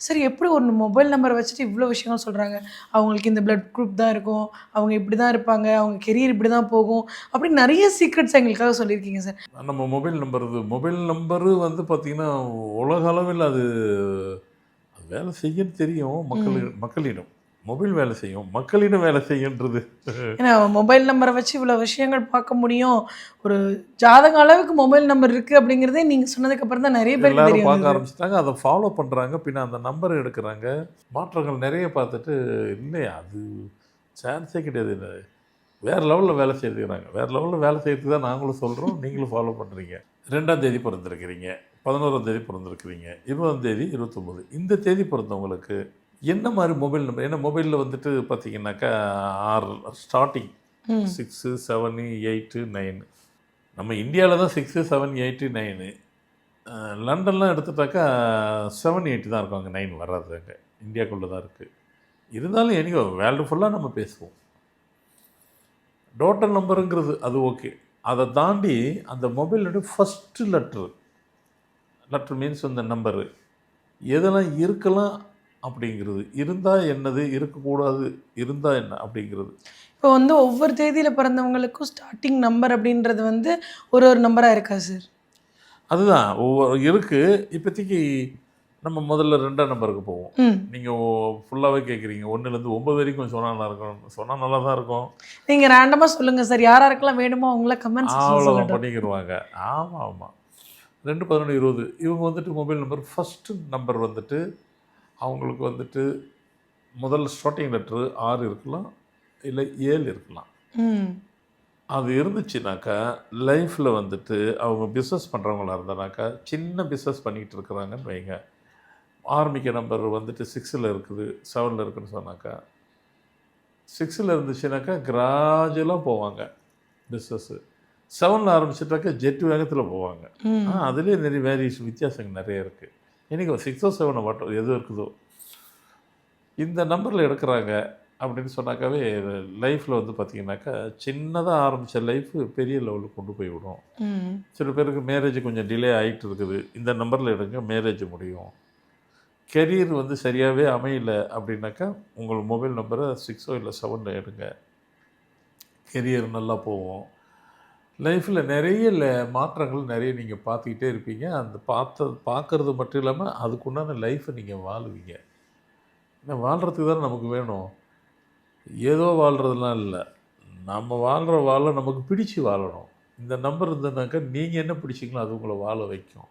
சரி எப்படி ஒரு மொபைல் நம்பர வச்சுட்டு இவ்ளோ விஷயங்கள் சொல்றாங்க. அவங்களுக்கு இந்த பிளட் குரூப் தான் இருக்கும். அவங்க இப்படி தான் இருப்பாங்க. அவங்க கெரியர் இப்படி தான் போகும். அப்படின்னு நெறைய சீக்ரெட்ஸ் எங்களுக்காக சொல்லியிருக்கீங்க சார். நம்ம மொபைல் நம்பரு வந்து பார்த்தீங்கன்னா, உலக அளவில் அது அது வேலை செய்யுன்னு தெரியும் ம். மக்களிடம். மொபைல் வேலை செய்யும். மக்களிடம் வேலை செய்யுன்றது ஏன்னா மொபைல் நம்பர வச்சு இவ்ளோ விஷயங்கள் பார்க்க முடியும். ஒரு ஜாதகம் அளவுக்கு மொபைல் நம்பர் இருக்கு அப்படிங்கிறதே நீங்க சொன்னதுக்கு அப்புறம் தான் நெறைய பேருக்கு எல்லாரும் தெரிய பார்க்க வந்தது. ஆரம்பிச்சுட்டாங்க. அத ஃபாலோ பண்றாங்க. பின்ன அந்த நம்பர எடுக்குறாங்க. மாற்றங்கள் நெறைய பார்த்துட்டு, இல்லையா அது சான்ஸே கிடையாது. வேற லெவல்ல வேலை செய்துக்கிறாங்க. வேற லெவல்ல வேலை செய்றதுக்கு தான் நாங்களும் சொல்றோம். நீங்களும் ஃபாலோ பண்றீங்க. 2ஆம் தேதி பொறந்திருக்கிறீங்க. 11ஆம் தேதி பொறந்திருக்கிறீங்க. 20ஆம் தேதி, 29 இந்த தேதி பொறந்தவங்களுக்கு என்ன மாரி மொபைல் நம்பர்? ஏன்னா மொபைல்ல வந்துட்டு பார்த்தீங்கன்னாக்கா, 6 ஸ்டார்ட்டிங் ம். 6, 7, 8, 9 நம்ம இந்தியால தான் 6, 7, 8, 9 லண்டன்லாம் எடுத்துட்டாக்கா 7, 8 தான் இருக்கும். அங்க 9 வராது அங்க. இந்தியாக்குள்ள தான் இருக்கு. இருந்தாலும் எனிவே வேர்ல்டு ஃபுல்லா நம்ம பேசுவோம். டோட்டல் நம்பருங்கிறது அது ஓகே. அத தாண்டி அந்த மொபைலோட ஃபர்ஸ்ட் லெட்டர். லெட்டர் மீன்ஸ் அந்த நம்பரு. எதெல்லாம் இருக்கலாம் அப்படிங்கிறது. இருந்தா என்னது? இருக்கக்கூடாது. இருந்தா என்ன? அப்படிங்கிறது. இப்போ வந்து ஒவ்வொரு தேதியில பிறந்தவங்களுக்கும் ஸ்டார்ட்டிங் நம்பர் அப்படின்றது வந்து ஒரு ஒரு நம்பரா இருக்கா சார்? அதுதான் ஒவ்வொரு இருக்கு. இப்போதைக்கு நம்ம முதல்ல 2ஆம் நம்பருக்கு போவோம். ம். நீங்க ஃபுல்லாவே கேட்குறீங்க. 1லேருந்து 9 வரைக்கும் சொன்னா நல்லாருக்கும். சொன்னா நல்லா தான் இருக்கும். நீங்க ரேண்டமா சொல்லுங்க சார். யார் யாருக்கெல்லாம் வேணுமோ அவங்கலாம் கமெண்ட் செக்ஷன்ல அவ்வளோதான் சொல்லட்டும். பண்ணிக்கிருவாங்க. ஆமா, ஆமா. 2, 11, 20 இவங்க வந்துட்டு மொபைல் நம்பர் ஃபர்ஸ்ட்டு நம்பர் வந்துட்டு அவங்களுக்கு வந்துட்டு முதல் ஸ்டார்ட்டிங் லெட்டரு 6 இருக்கலாம். இல்ல 7 இருக்கலாம். ம். அது இருந்துச்சுனாக்கா, லைஃப்ல வந்துட்டு அவங்க பிசினஸ் பண்றவங்களா இருந்தானாக்கா, சின்ன பிசினஸ் பண்ணிட்டு இருக்கிறாங்கன்னு வைங்க. ஆரம்பிக்க நம்பர் வந்துட்டு 6ல இருக்குது, 7ல இருக்குன்னு சொன்னாக்கா, 6ல இருந்துச்சுனாக்கா கிராஜுவலா போவாங்க பிசினஸு. 7ல ஆரம்பிச்சுட்டாக்கா ஜெட் வேகத்தில போவாங்க. ம். அதிலேயே நிறைய வேரியேஷன் வித்தியாசங்கள் நெறைய இருக்கு. என்னைக்கு 6ஓ 7ஓ வாட் எது இருக்குதோ, இந்த நம்பர்ல எடுக்குறாங்க அப்படின்னு சொன்னாக்காவே லைஃப்ல வந்து பார்த்தீங்கன்னாக்கா, சின்னதா ஆரம்பிச்ச லைஃப் பெரிய லெவலுக்கு கொண்டு போய் விடும். ம். சில பேருக்கு மேரேஜ் கொஞ்சம் டிலே ஆயிட்டு இருக்குது. இந்த நம்பர்ல எடுங்க மேரேஜ் முடியும். கெரியர் வந்து சரியாவே அமையல அப்படின்னாக்கா, உங்கள் மொபைல் நம்பர 6ஓ இல்ல 7ல எடுங்க. கெரியர் நல்லா போகும். லைஃப்ல நெறைய மாற்றங்கள் நெறைய நீங்க பார்த்துக்கிட்டே இருப்பீங்க. அந்த பார்க்கறது மட்டும் இல்லாம, அதுக்குண்டான லைஃப்ப நீங்க வாழுவீங்க. ஏன்னா வாழ்றதுக்கு தானே நமக்கு வேணும். ஏதோ வாழ்றதுலாம் இல்ல. நம்ம வாழ்ற நமக்கு பிடிச்சு வாழணும். இந்த நம்பர் இருந்ததுனாக்கா, நீங்க என்ன பிடிச்சீங்களோ அது உங்கள வாழ வைக்கும்.